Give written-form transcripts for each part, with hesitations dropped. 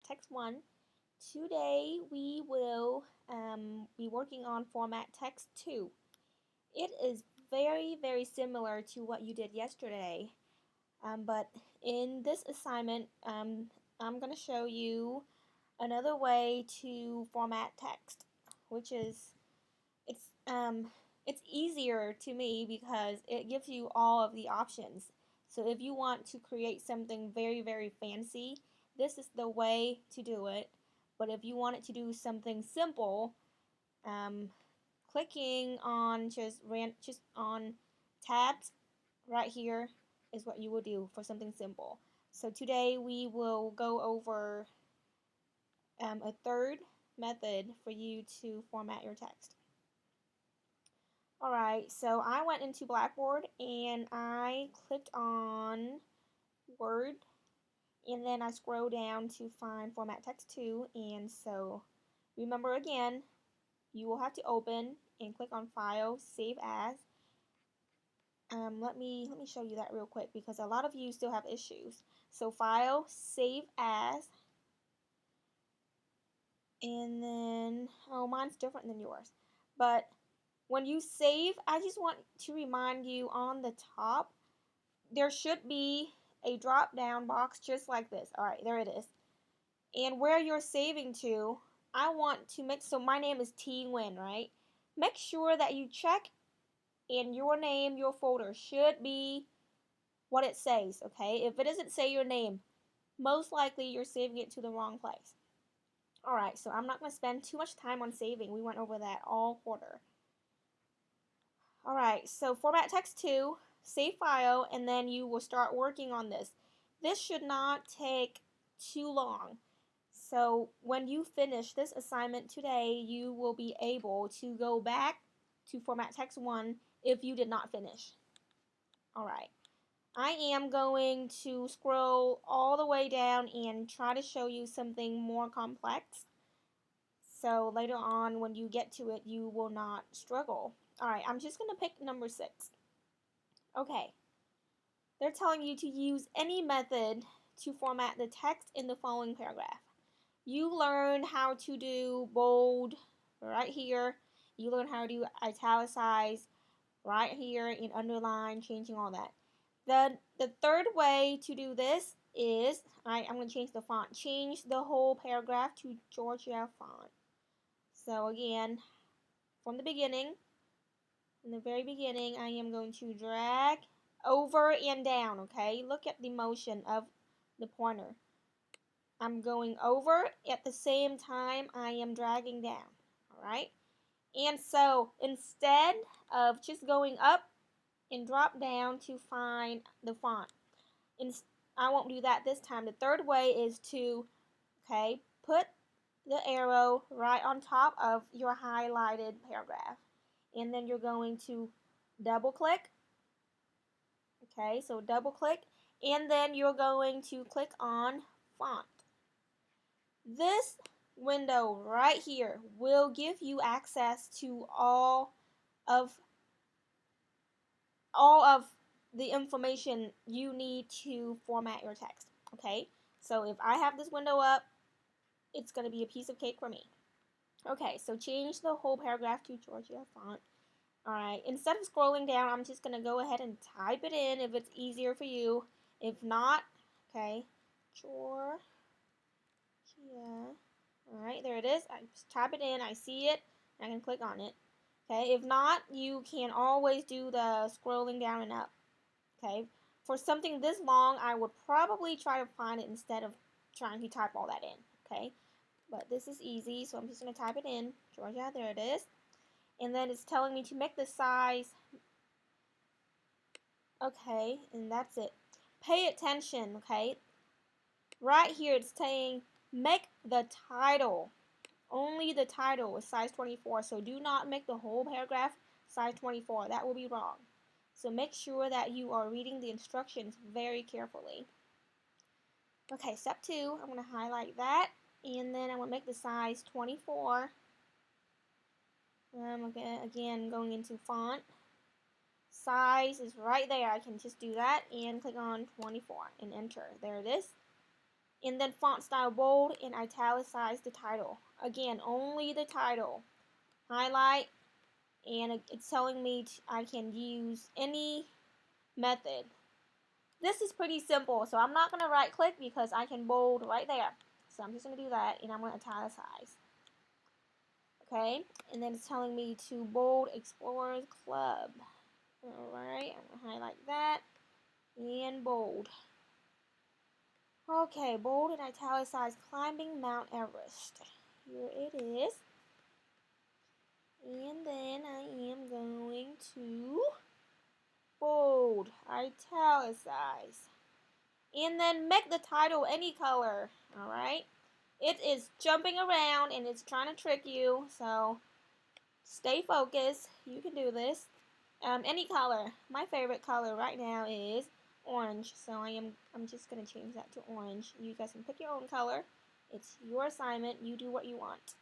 Text 1. Today we will be working on Format Text 2. It is very similar to what you did yesterday, but in this assignment I'm going to show you another way to format text, which is it's easier to me because it gives you all of the options. So if you want to create something very fancy, this is the way to do it. But if you want it to do something simple, clicking on just on tabs right here is what you will do for something simple. So today we will go over a third method for you to format your text. Alright, so I went into Blackboard and I clicked on Word, and then I scroll down to find Format Text 2, and so remember again, you will have to open and click on File, Save As. Let me show you that real quick because a lot of you still have issues. So File, Save As, and then, oh, mine's different than yours, but when you save, I just want to remind you on the top, there should be a drop down box just like this. Alright, there it is. And where you're saving to, I want to make, so my name is T Nguyen, right? Make sure that you check in your name, your folder should be what it says, okay? If it doesn't say your name, most likely you're saving it to the wrong place. Alright, so I'm not going to spend too much time on saving. We went over that all quarter. Alright, so format text 2, save file, and then you will start working on this. This should not take too long. So when you finish this assignment today, you will be able to go back to format text 1 if you did not finish. Alright, I am going to scroll all the way down and try to show you something more complex. So later on when you get to it, you will not struggle. Alright, I'm just going to pick number 6. Okay, they're telling you to use any method to format the text in the following paragraph. You learn how to do bold right here. You learn how to do italicize right here and underline, changing all that. The third way to do this is, I'm going to change the font. Change the whole paragraph to Georgia font. So again, from the beginning, in the very beginning, I am going to drag over and down, okay? Look at the motion of the pointer. I'm going over at the same time I am dragging down, alright? And so instead of just going up and drop down to find the font, I won't do that this time. The third way is to, okay, put the arrow right on top of your highlighted paragraph. And then you're going to double click. Okay, so double click, and then you're going to click on font. This window right here will give you access to all of the information you need to format your text. Okay, so if I have this window up, it's going to be a piece of cake for me. Okay, so change the whole paragraph to Georgia font. Alright, instead of scrolling down, I'm just going to go ahead and type it in if it's easier for you. If not, okay, Georgia. Alright, there it is. I just type it in, I see it, I can click on it. Okay, if not, you can always do the scrolling down and up. Okay, for something this long, I would probably try to find it instead of trying to type all that in. Okay, but this is easy, so I'm just going to type it in. Georgia, there it is. And then it's telling me to make the size. Okay, and that's it. Pay attention, okay? Right here it's saying make the title. Only the title is size 24, so do not make the whole paragraph size 24. That will be wrong. So make sure that you are reading the instructions very carefully. Okay, step 2, I'm going to highlight that, and then I'm going to make the size 24. Again, going into font. Size is right there. I can just do that and click on 24 and enter. There it is. And then font style bold and italicize the title. Again, only the title. Highlight, and it's telling me I can use any method. This is pretty simple, so I'm not going to right click because I can bold right there. So I'm just going to do that, and I'm going to italicize. Okay, and then it's telling me to bold Explorers Club. Alright, I'm going to highlight that, and bold. Okay, bold and italicize climbing Mount Everest. Here it is. And then I am going to bold, italicize, and then make the title any color. Alright, it is jumping around and it's trying to trick you, so stay focused. You can do this. Any color. My favorite color right now is orange, so I'm just gonna change that to orange. You guys can pick your own color. It's your assignment. You do what you want.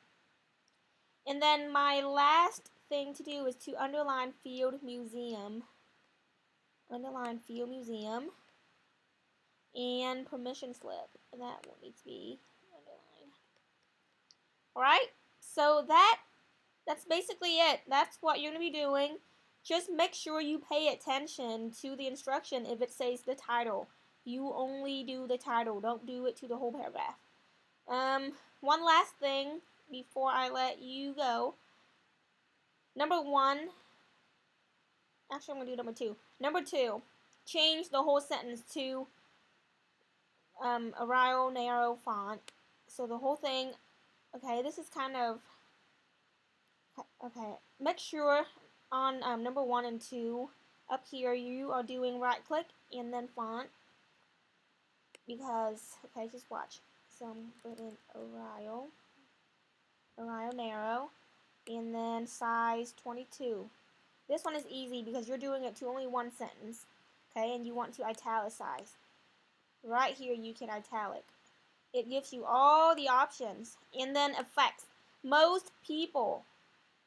And then my last thing to do is to underline Field Museum. Underline Field Museum. And permission slip. That will need to be underlined. Alright? So that's basically it. That's what you're going to be doing. Just make sure you pay attention to the instruction if it says the title. You only do the title. Don't do it to the whole paragraph. One last thing before I let you go. Number 1. Actually, I'm going to do number 2. Number 2. Change the whole sentence to Arial narrow font. So the whole thing, okay, this is kind of, okay, make sure on number 1 and 2, up here, you are doing right click and then font, because, okay, just watch. So I'm putting Arial narrow, and then size 22. This one is easy because you're doing it to only one sentence, okay, and you want to italicize. Right here you can italic. It gives you all the options. And then effects. Most people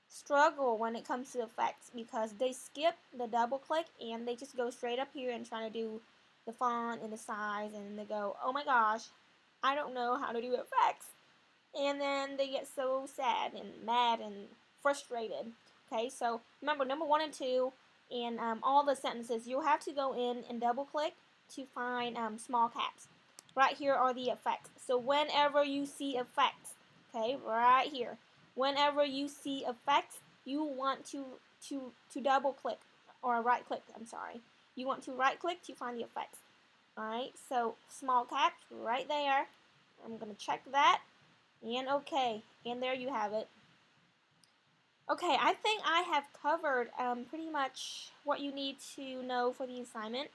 struggle when it comes to effects because they skip the double click and they just go straight up here and try to do the font and the size, and they go, oh my gosh, I don't know how to do effects. And then they get so sad and mad and frustrated. Okay, so remember, number 1 and 2 and all the sentences, you'll have to go in and double click to find small caps. Right here are the effects. So whenever you see effects, okay, right here, whenever you see effects, you want to double click, or right click, I'm sorry. You want to right click to find the effects. Alright, so small caps right there. I'm going to check that. And okay, and there you have it. Okay, I think I have covered pretty much what you need to know for the assignment.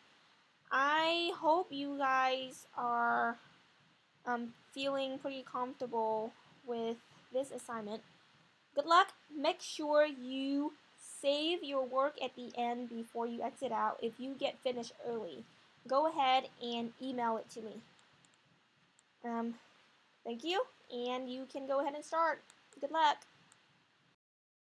I hope you guys are feeling pretty comfortable with this assignment. Good luck. Make sure you save your work at the end before you exit out. If you get finished early, go ahead and email it to me. Thank you, and you can go ahead and start. Good luck.